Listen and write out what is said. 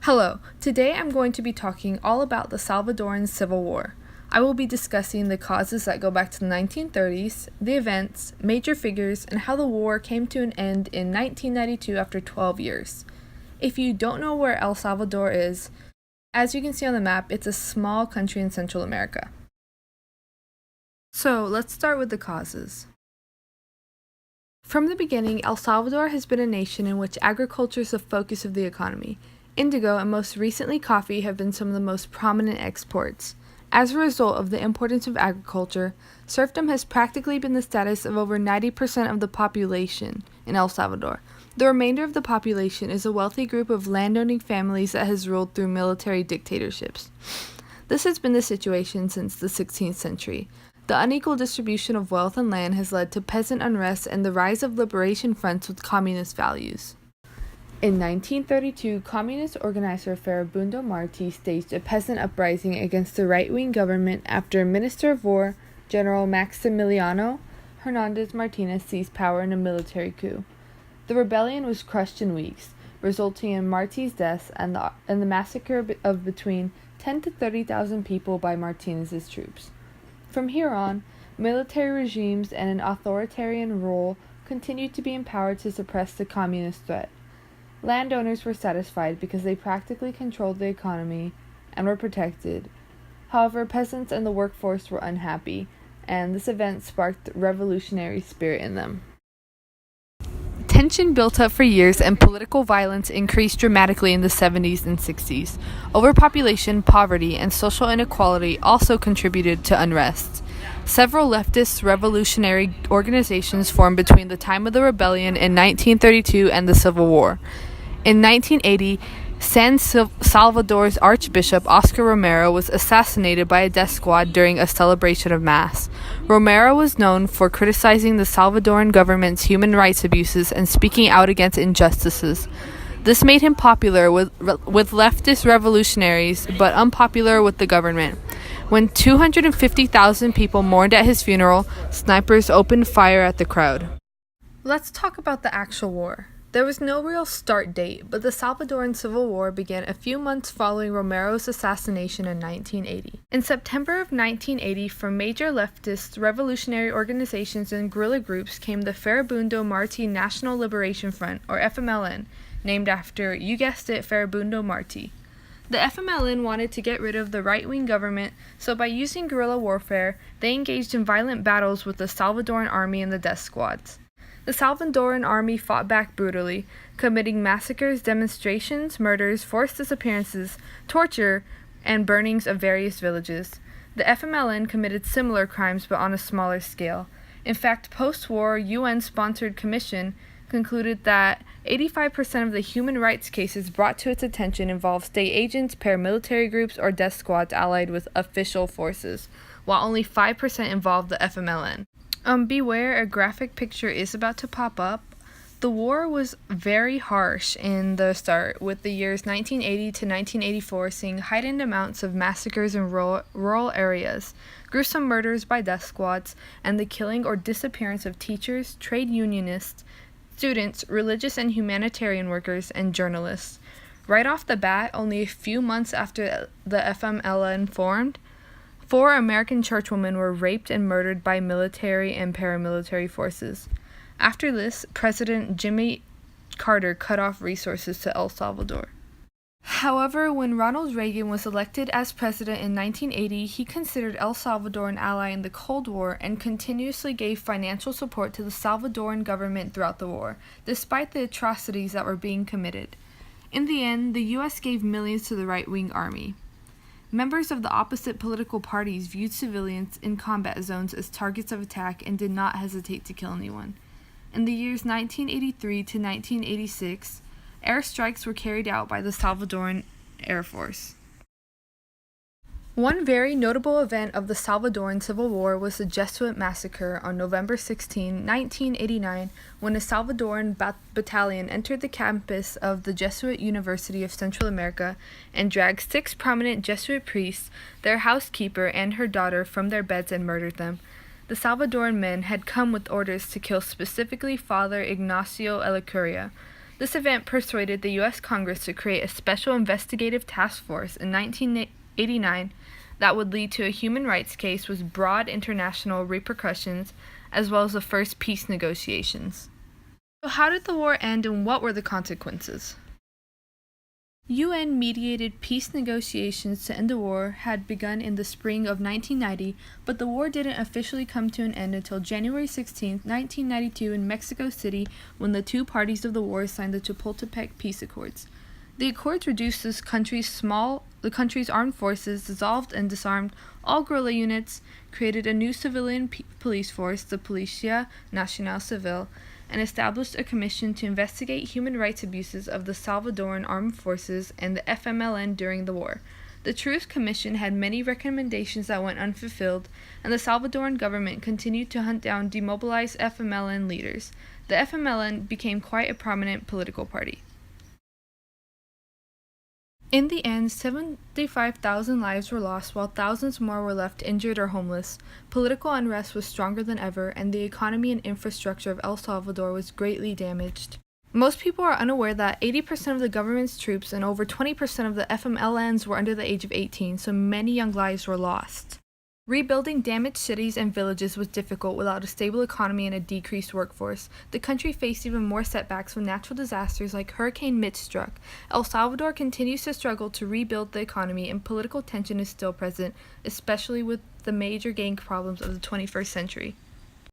Hello, today I'm going to be talking all about the Salvadoran Civil War. I will be discussing the causes that go back to the 1930s, the events, major figures, and how the war came to an end in 1992 after 12 years. If you don't know where El Salvador is, as you can see on the map, it's a small country in Central America. So let's start with the causes. From the beginning, El Salvador has been a nation in which agriculture is the focus of the economy. Indigo and most recently coffee have been some of the most prominent exports. As a result of the importance of agriculture, serfdom has practically been the status of over 90% of the population in El Salvador. The remainder of the population is a wealthy group of landowning families that has ruled through military dictatorships. This has been the situation since the 16th century. The unequal distribution of wealth and land has led to peasant unrest and the rise of liberation fronts with communist values. In 1932, communist organizer Farabundo Martí staged a peasant uprising against the right-wing government after Minister of War, General Maximiliano Hernandez Martinez seized power in a military coup. The rebellion was crushed in weeks, resulting in Martí's death and the massacre of between 10 to 30,000 people by Martinez's troops. From here on, military regimes and an authoritarian rule continued to be empowered to suppress the communist threat. Landowners were satisfied because they practically controlled the economy and were protected. However, peasants and the workforce were unhappy, and this event sparked revolutionary spirit in them. Tension built up for years and political violence increased dramatically in the 70s and 60s. Overpopulation, poverty, and social inequality also contributed to unrest. Several leftist revolutionary organizations formed between the time of the rebellion in 1932 and the Civil War. In 1980, San Salvador's Archbishop Oscar Romero was assassinated by a death squad during a celebration of Mass. Romero was known for criticizing the Salvadoran government's human rights abuses and speaking out against injustices. This made him popular with leftist revolutionaries, but unpopular with the government. When 250,000 people mourned at his funeral, snipers opened fire at the crowd. Let's talk about the actual war. There was no real start date, but the Salvadoran Civil War began a few months following Romero's assassination in 1980. In September of 1980, from major leftist revolutionary organizations and guerrilla groups came the Farabundo Martí National Liberation Front, or FMLN, named after, you guessed it, Farabundo Martí. The FMLN wanted to get rid of the right-wing government, so by using guerrilla warfare, they engaged in violent battles with the Salvadoran army and the death squads. The Salvadoran army fought back brutally, committing massacres, demonstrations, murders, forced disappearances, torture, and burnings of various villages. The FMLN committed similar crimes but on a smaller scale. In fact, post-war UN-sponsored commission concluded that 85% of the human rights cases brought to its attention involved state agents, paramilitary groups, or death squads allied with official forces, while only 5% involved the FMLN. Beware, a graphic picture is about to pop up. The war was very harsh in the start, with the years 1980 to 1984 seeing heightened amounts of massacres in rural areas, gruesome murders by death squads, and the killing or disappearance of teachers, trade unionists, students, religious and humanitarian workers, and journalists. Right off the bat, only a few months after the FMLN formed, 4 American churchwomen were raped and murdered by military and paramilitary forces. After this, President Jimmy Carter cut off resources to El Salvador. However, when Ronald Reagan was elected as president in 1980, he considered El Salvador an ally in the Cold War and continuously gave financial support to the Salvadoran government throughout the war, despite the atrocities that were being committed. In the end, the U.S. gave millions to the right-wing army. Members of the opposite political parties viewed civilians in combat zones as targets of attack and did not hesitate to kill anyone. In the years 1983 to 1986, airstrikes were carried out by the Salvadoran Air Force. One very notable event of the Salvadoran Civil War was the Jesuit massacre on November 16, 1989, when a Salvadoran battalion entered the campus of the Jesuit University of Central America and dragged 6 prominent Jesuit priests, their housekeeper, and her daughter from their beds and murdered them. The Salvadoran men had come with orders to kill specifically Father Ignacio Ellacuria. This event persuaded the U.S. Congress to create a special investigative task force in 1989 that would lead to a human rights case with broad international repercussions, as well as the first peace negotiations. So how did the war end and what were the consequences? UN-mediated peace negotiations to end the war had begun in the spring of 1990, but the war didn't officially come to an end until January 16, 1992 in Mexico City, when the two parties of the war signed the Chapultepec Peace Accords. The accords reduced the country's armed forces, dissolved and disarmed all guerrilla units, created a new civilian police force, the Policía Nacional Civil, and established a commission to investigate human rights abuses of the Salvadoran armed forces and the FMLN during the war. The Truth Commission had many recommendations that went unfulfilled, and the Salvadoran government continued to hunt down demobilized FMLN leaders. The FMLN became quite a prominent political party. In the end, 75,000 lives were lost while thousands more were left injured or homeless. Political unrest was stronger than ever, and the economy and infrastructure of El Salvador was greatly damaged. Most people are unaware that 80% of the government's troops and over 20% of the FMLNs were under the age of 18, so many young lives were lost. Rebuilding damaged cities and villages was difficult without a stable economy and a decreased workforce. The country faced even more setbacks when natural disasters like Hurricane Mitch struck. El Salvador continues to struggle to rebuild the economy, and political tension is still present, especially with the major gang problems of the 21st century.